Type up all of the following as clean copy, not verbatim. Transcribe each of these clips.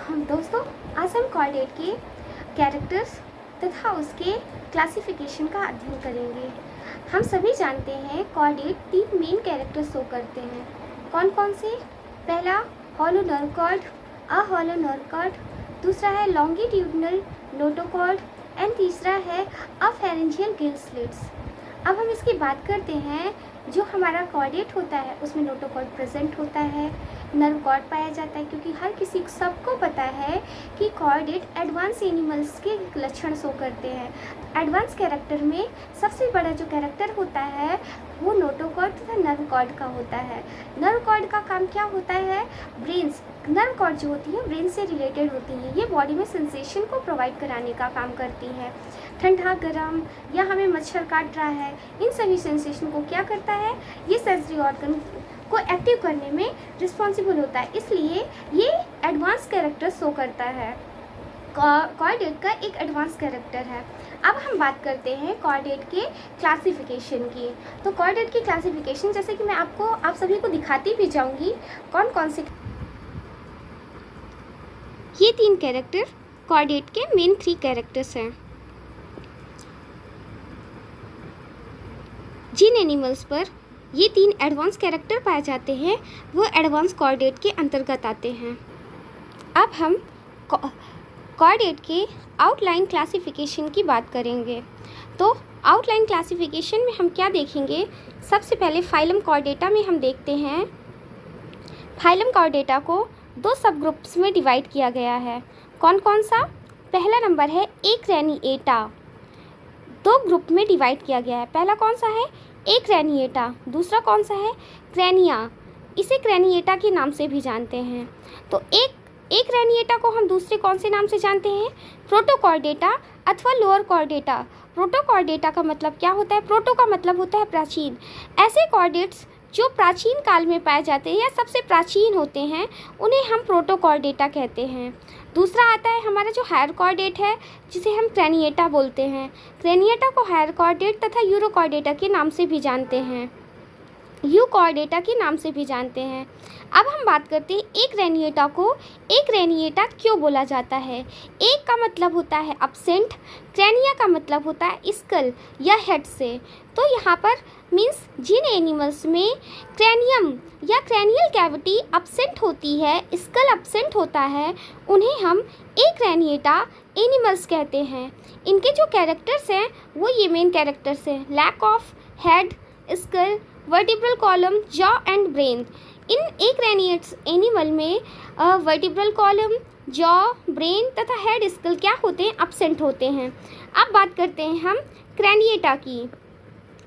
हम दोस्तों, आज हम कॉर्डेट के कैरेक्टर्स तथा उसके क्लासिफिकेशन का अध्ययन करेंगे। हम सभी जानते हैं कॉर्डेट 3 मेन कैरेक्टर्स शो करते हैं। कौन कौन से? पहला hollow nerve cord, a hollow nerve cord, दूसरा है लॉन्गिट्यूडनल नोटोकॉर्ड एंड तीसरा है अफेरेंजियल गिल स्लिट्स। अब हम इसकी बात करते हैं। जो हमारा कॉर्डेट होता है उसमें नोटोकॉर्ड प्रेजेंट होता है, नर्व कॉर्ड पाया जाता है, क्योंकि हर किसी सबको पता है कि कॉर्डेट एडवांस एनिमल्स के लक्षण शो करते हैं। एडवांस कैरेक्टर में सबसे बड़ा जो कैरेक्टर होता है वो नोटोकॉर्ड तथा नर्व कॉर्ड का होता है। नर्व कॉर्ड का काम क्या होता है? ब्रेन्स, नर्व कॉर्ड जो होती है ब्रेन से रिलेटेड होती है। ये बॉडी में सेंसेशन को प्रोवाइड कराने का काम करती है। ठंडा, गर्म या हमें मच्छर काट रहा है, इन सभी सेंसेशन को क्या करता है? ये सेंसरी ऑर्गन को एक्टिव करने में रिस्पॉन्सिबल होता है, इसलिए ये एडवांस कैरेक्टर शो करता है। कॉर्डेट का एक एडवांस कैरेक्टर है। अब हम बात करते हैं कॉर्डेट के क्लासिफिकेशन की। तो कॉर्डेट की क्लासिफिकेशन जैसे कि मैं आप सभी को दिखाती भी जाऊंगी कौन कौन से। ये 3 कैरेक्टर कॉर्डेट के मेन 3 कैरेक्टर्स हैं। जिन एनिमल्स पर ये 3 एडवांस कैरेक्टर पाए जाते हैं वो एडवांस कॉर्डेट के अंतर्गत आते हैं। अब हम कॉर्डेट के आउटलाइन क्लासिफिकेशन की बात करेंगे। तो आउटलाइन क्लासिफिकेशन में हम क्या देखेंगे? सबसे पहले फाइलम कॉर्डेटा में हम देखते हैं। फाइलम कॉर्डेटा को 2 सब ग्रुप्स में डिवाइड किया गया है। कौन कौन सा? पहला नंबर है एक्रेनिएटा। 2 ग्रुप में डिवाइड किया गया है। पहला कौन सा है? एक्रेनिएटा। दूसरा कौन सा है? क्रेनिया। इसे क्रेनिएटा के नाम से भी जानते हैं। तो एक्रेनिएटा को हम दूसरे कौन से नाम से जानते हैं? प्रोटोकॉर्डेटा अथवा लोअर कॉर्डेटा। प्रोटोकॉर्डेटा का मतलब क्या होता है? प्रोटो का मतलब होता है प्राचीन। ऐसे कॉर्डेट्स जो प्राचीन काल में पाए जाते हैं या सबसे प्राचीन होते हैं उन्हें हम प्रोटोकॉर्डेटा कहते हैं। दूसरा आता है हमारा जो हायर कॉर्डेट है जिसे हम क्रेनिएटा बोलते हैं। क्रेनिएटा को हायर कॉर्डेट तथा यूरोकॉर्डेटा के नाम से भी जानते हैं, यूकॉर्डेटा के नाम से भी जानते हैं। अब हम बात करते हैं एक्रेनिएटा को। एक्रेनिएटा क्यों बोला जाता है? एक का मतलब होता है अब्सेंट, क्रेनिया का मतलब होता है स्कल या हेड से। तो यहाँ पर मीन्स जिन एनिमल्स में क्रेनियम या क्रेनियल कैविटी अब्सेंट होती है, स्कल अब्सेंट होता है, उन्हें हम एक्रेनिएटा एनिमल्स कहते हैं। इनके जो कैरेक्टर्स हैं वो ये मेन कैरेक्टर्स हैं: lack of head, skull, vertebral column, jaw and brain. इन एक्रेनिएट्स एनिमल में वर्टिब्रल कॉलम, जॉ, ब्रेन तथा हेड, स्कल क्या होते हैं? अब्सेंट होते हैं। अब बात करते हैं हम क्रेनिएटा की।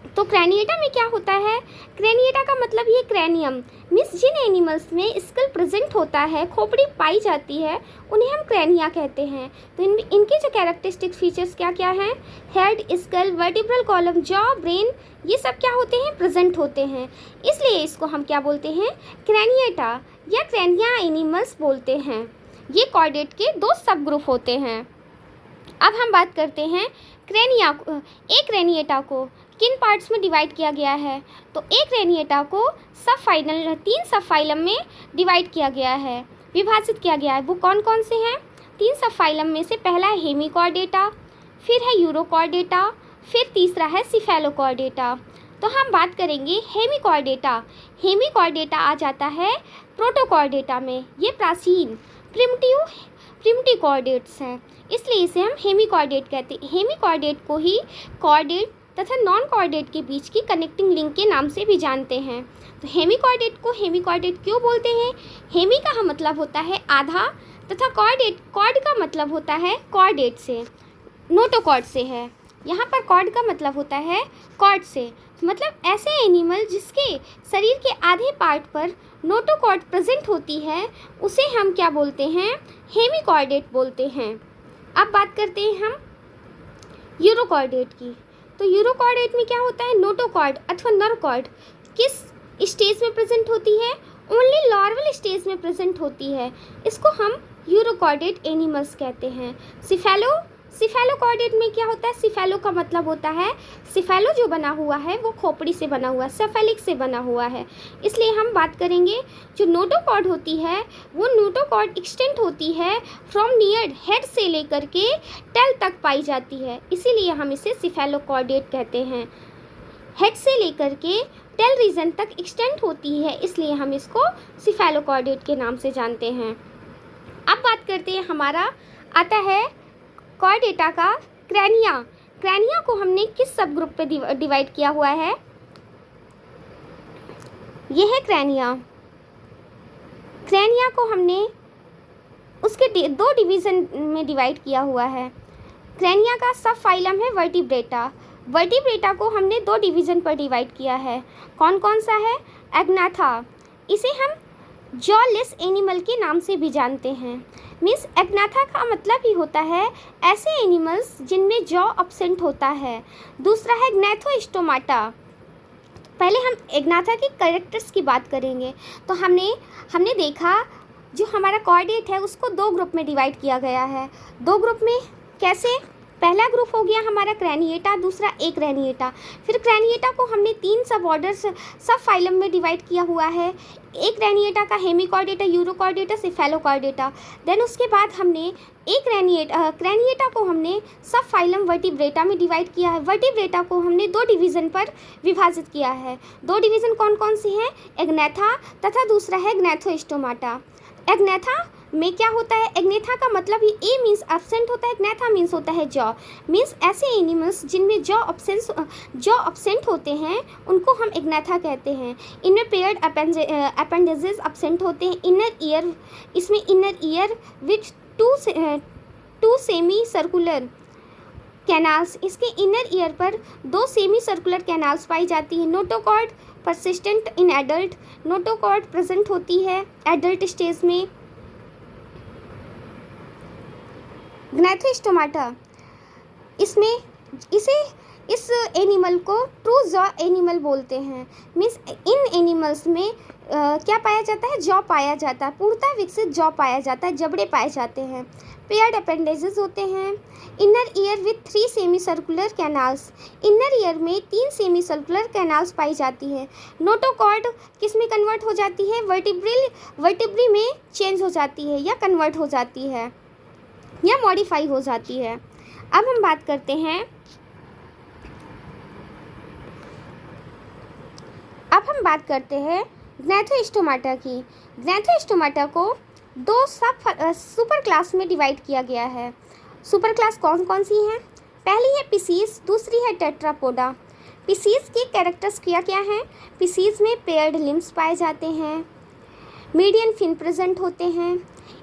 तो क्रेनिएटा में क्या होता है? क्रेनिएटा का मतलब ये क्रेनियम मीन्स जिन एनिमल्स में स्कल प्रेजेंट होता है, खोपड़ी पाई जाती है, उन्हें हम क्रेनिया कहते हैं। तो इनके जो कैरेक्टरिस्टिक फीचर्स क्या क्या हैं? Head, skull, vertebral column, jaw, brain, ये सब क्या होते हैं? प्रेजेंट होते हैं। इसलिए इसको हम क्या बोलते हैं? क्रेनिएटा या क्रेनिया एनिमल्स बोलते हैं। ये कॉर्डेट के 2 सब ग्रुप होते हैं। अब हम बात करते हैं एक्रेनिएटा को किन पार्ट्स में डिवाइड किया गया है। तो एक्रेनिएटा को 3 सब फाइलम में डिवाइड किया गया है, विभाजित किया गया है। वो कौन कौन से हैं? 3 सब फाइलम में से पहला है हेमिकॉर्डेटा, फिर है यूरोकॉर्डेटा, फिर तीसरा है सिफेलोकॉर्डेटा। तो हम बात करेंगे हेमिकॉर्डेटा। हेमिकॉर्डेटा आ जाता है प्रोटोकॉर्डेटा में। ये प्राचीन प्रिमिटिव कॉर्डेट्स हैं, इसलिए इसे हम हेमिकॉर्डेट कहते हैं। हेमिकॉर्डेट को ही कॉर्डेट तथा नॉन कॉर्डेट के बीच की कनेक्टिंग लिंक के नाम से भी जानते हैं। तो हेमिकॉर्डेट को हेमिकॉर्डेट क्यों बोलते हैं? हेमी का मतलब होता है आधा तथा कॉर्ड का मतलब होता है कॉर्डेट से, नोटोकॉर्ड से है। यहाँ पर कॉर्ड का मतलब होता है कॉर्ड से, मतलब ऐसे एनिमल जिसके शरीर के आधे पार्ट पर नोटोकॉर्ड प्रेजेंट होती है उसे हम क्या बोलते हैं? हेमिकॉर्डेट बोलते हैं। अब बात करते हैं हम यूरोकॉर्डेट की। तो यूरोकॉर्डेट में क्या होता है? नोटोकॉर्ड अथवा नर्व कॉर्ड किस स्टेज में प्रेजेंट होती है? ओनली लार्वल स्टेज में प्रेजेंट होती है। इसको हम यूरोकॉर्डेट एनिमल्स कहते हैं। सिफेलोकॉर्डेट में क्या होता है, सिफेलो का मतलब होता है, सिफेलो जो बना हुआ है वो खोपड़ी से बना हुआ है, सेफेलिक से बना हुआ है। इसलिए हम बात करेंगे जो नोटोकॉर्ड होती है वो नोटोकॉर्ड एक्सटेंट होती है फ्रॉम नियर हेड से लेकर के टेल तक पाई जाती है, इसीलिए हम इसे सिफेलोकॉर्डेट कहते हैं। हेड से लेकर के टेल रीजन तक एक्सटेंड होती है, इसलिए हम इसको सिफेलोकॉर्डेट के नाम से जानते हैं। अब बात करते हैं, हमारा आता है कॉर्डेटा का क्रैनिया। क्रैनिया को हमने किस सब ग्रुप पे डिवाइड किया हुआ है, यह है क्रैनिया। क्रैनिया को हमने उसके दो डिवीज़न में डिवाइड किया हुआ है। क्रैनिया का सब फाइलम है वर्टिब्रेटा। वर्टिब्रेटा को हमने दो डिवीज़न पर डिवाइड किया है, कौन कौन सा है, एग्नाथा, इसे हम जॉलेस एनिमल के नाम से भी जानते हैं। मीन्स एग्नाथा का मतलब ही होता है ऐसे एनिमल्स जिनमें जॉ अब्सेंट होता है। दूसरा है ग्नैथोस्टोमाटा। पहले हम एग्नाथा के कैरेक्टर्स की बात करेंगे। तो हमने देखा जो हमारा कॉर्डेट है उसको दो ग्रुप में डिवाइड किया गया है। दो ग्रुप में कैसे, पहला ग्रुप हो गया हमारा क्रैनिएटा, दूसरा एक्रैनिएटा। फिर क्रैनिएटा को हमने तीन सब ऑर्डर्स सब फाइलम में डिवाइड किया हुआ है। एक्रैनिएटा का हेमिकॉर्डेटा, यूरोकॉर्डेटा, सिफेलोकॉर्डेटा। देन उसके बाद हमने क्रैनिएटा को हमने सब फाइलम वर्टिब्रेटा में डिवाइड किया है। वर्टिब्रेटा को हमने दो डिवीज़न पर विभाजित किया है। दो डिवीज़न कौन कौन सी हैं, एग्नेथा तथा दूसरा है ग्नैथोस्टोमाटा। एग्नेथा में क्या होता है, एग्नेथा का मतलब ही ए मीन्स एब्सेंट होता है, ग्नैथा मीन्स होता है जॉ। मीन्स ऐसे एनिमल्स जिनमें जॉ अब्सेंट होते हैं उनको हम एग्नेथा कहते हैं। इनमें पेयर्ड अपेंडेजेस अब्सेंट होते हैं। इनर ईयर, इसमें inner ear with to semi circular canals, इसके इनर ईयर पर दो सेमी सर्कुलर कैनाल्स पाई जाती है। Notochord persistent in adult, notochord present होती है एडल्ट स्टेज में। ग्नैथोस्टोमाटा, इस एनिमल को ट्रू जॉ एनिमल बोलते हैं। मीन्स इन एनिमल्स में क्या पाया जाता है, जॉ पाया जाता है, पूर्णतः विकसित जॉ पाया जाता है, जबड़े पाए जाते हैं। पेयर्ड अपेंडेजेस होते हैं। Inner ear with 3 semi circular canals, inner ear में 3 सेमी सर्कुलर कैनाल्स पाई जाती है। नोटोकॉर्ड किस में कन्वर्ट हो जाती है, वर्टिब्री में चेंज हो जाती है या कन्वर्ट हो जाती है या मॉडिफाई हो जाती है। अब हम बात करते हैं ग्नैथोस्टोमाटा की। ग्नैथोस्टोमाटा को दो सुपर क्लास में डिवाइड किया गया है। सुपर क्लास कौन कौन सी हैं, पहली है पिसीज, दूसरी है टेट्रापोडा। पिसीज के कैरेक्टर्स क्या हैं, पिसीज में पेयर्ड लिम्स पाए जाते हैं, मीडियन फिन प्रेजेंट होते हैं,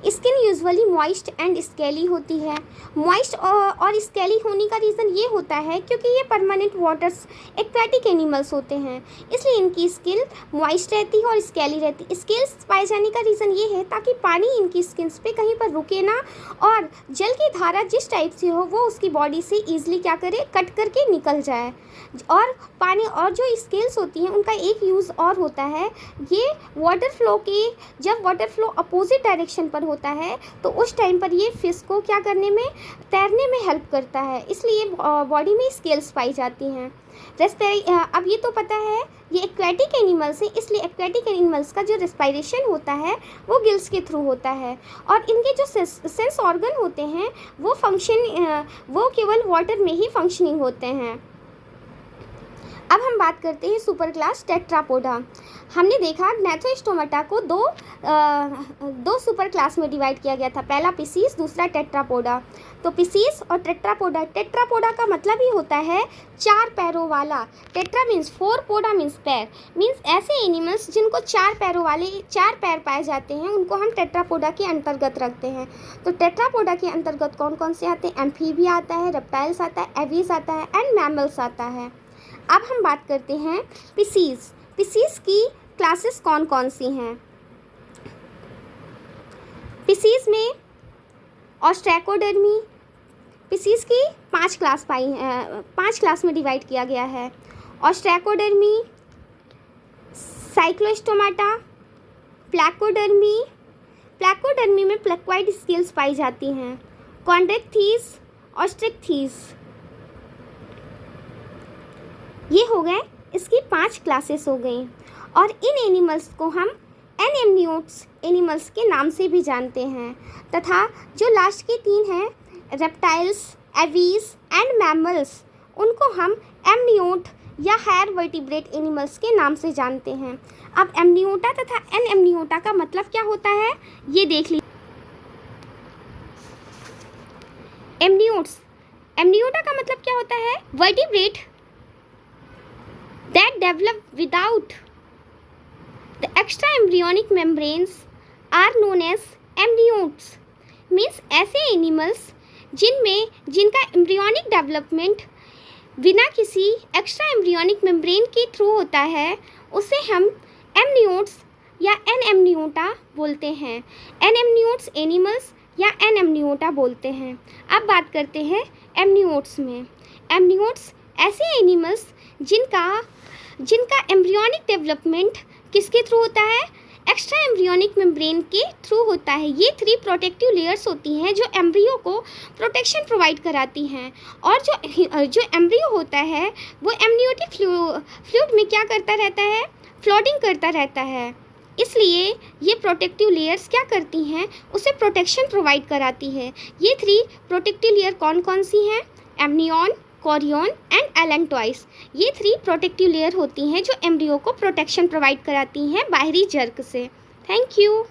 skin usually moist and scaly होती है। मॉइस्ट और स्केली होने का रीज़न ये होता है क्योंकि ये परमानेंट वाटर्स एक्वेटिक एनिमल्स होते हैं, इसलिए इनकी स्किन मॉइस्ट रहती है और स्केली रहती है। स्केल्स पाए जाने का रीज़न ये है ताकि पानी इनकी स्किन्स पे कहीं पर रुके ना और जल की धारा जिस टाइप से हो वो उसकी बॉडी से ईजिली क्या करे, कट करके निकल जाए। और पानी और जो स्केल्स होती हैं उनका एक यूज़ और होता है, ये वाटर फ्लो के, जब वाटर फ्लो अपोजिट डायरेक्शन पर होता है तो उस टाइम पर ये फिश को क्या करने में, तैरने में हेल्प करता है, इसलिए बॉडी में स्केल्स पाई जाती हैं। अब ये तो पता है ये एक्वेटिक एनिमल्स हैं, इसलिए एक्वेटिक एनिमल्स का जो रेस्पिरेशन होता है वो गिल्स के थ्रू होता है और इनके जो सेंस ऑर्गन होते हैं वो केवल वाटर में ही फंक्शनिंग होते हैं। अब हम बात करते हैं सुपर क्लास टेट्रापोडा। हमने देखा ग्नैथोस्टोमाटा को दो सुपर क्लास में डिवाइड किया गया था, पहला पिसीज, दूसरा टेट्रापोडा। तो पिसीज और टेट्रापोडा, टेट्रापोडा का मतलब ही होता है 4 पैरों वाला। टेट्रा मीन्स 4, पोडा मीन्स पैर, मीन्स ऐसे एनिमल्स जिनको 4 पैरों वाले 4 पैर पाए जाते हैं उनको हम टेट्रापोडा के अंतर्गत रखते हैं। तो टेट्रापोडा के अंतर्गत कौन कौन से आते हैं, एम्फीबिया आता है, रेप्टाइल्स आता है, एवीज आता है एंड मैमल्स आता है। अब हम बात करते हैं पिसीज। पिसीज की क्लासेस कौन कौन सी हैं। पिसीज में ऑस्ट्रैकोडर्मी, पिसीज की 5 क्लास में डिवाइड किया गया है। ऑस्ट्रैकोडर्मी, साइक्लोस्टोमाटा, प्लैकोडर्मी में प्लैक्वाइड स्केल्स पाई जाती हैं। कॉन्ड्रेक्थीस ऑस्ट्रिक्थीज। ये हो गए, इसकी 5 क्लासेस हो गई। और इन एनिमल्स को हम एनेम्नियोट्स एनिमल्स के नाम से भी जानते हैं। तथा जो लास्ट के 3 हैं, रेप्टाइल्स, एवीज एंड मैमल्स, उनको हम एमनियोट या हायर वर्टिब्रेट एनिमल्स के नाम से जानते हैं। अब एमनियोटा तथा एनेम्नियोटा का मतलब क्या होता है, ये देख लीजिए। एमनियोटा का मतलब क्या होता है, vertebrate that develop without the extra embryonic membranes are known as amniotes। Means ऐसे एनिमल्स जिनका एम्ब्रियोनिक डेवलपमेंट बिना किसी एक्स्ट्रा एम्ब्रियोनिक मेम्ब्रेन के थ्रू होता है, उसे हम एमनियोट्स या एनेम्नियोटा बोलते हैं। एनेम्नियोट्स एनिमल्स या एनेम्नियोटा बोलते हैं। अब बात करते हैं एमनियोट्स में। एमनियोट्स ऐसे एनिमल्स जिनका एम्ब्रियोनिक डेवलपमेंट किसके थ्रू होता है, एक्स्ट्रा एम्ब्रियोनिक मेम्ब्रेन के थ्रू होता है। ये 3 प्रोटेक्टिव लेयर्स होती हैं जो एम्ब्रियो को प्रोटेक्शन प्रोवाइड कराती हैं। और जो एम्ब्रियो होता है वो एमनियोटिक फ्लूइड में क्या करता रहता है, फ्लोटिंग करता रहता है। इसलिए ये प्रोटेक्टिव लेयर्स क्या करती हैं, उसे प्रोटेक्शन प्रोवाइड कराती है। ये 3 प्रोटेक्टिव लेयर कौन कौन सी हैं, एमनियन, कोरियन एंड एलेंटॉइस। ये 3 प्रोटेक्टिव लेयर होती हैं जो एम्ब्रियो को प्रोटेक्शन प्रोवाइड कराती हैं बाहरी जर्क से। Thank you.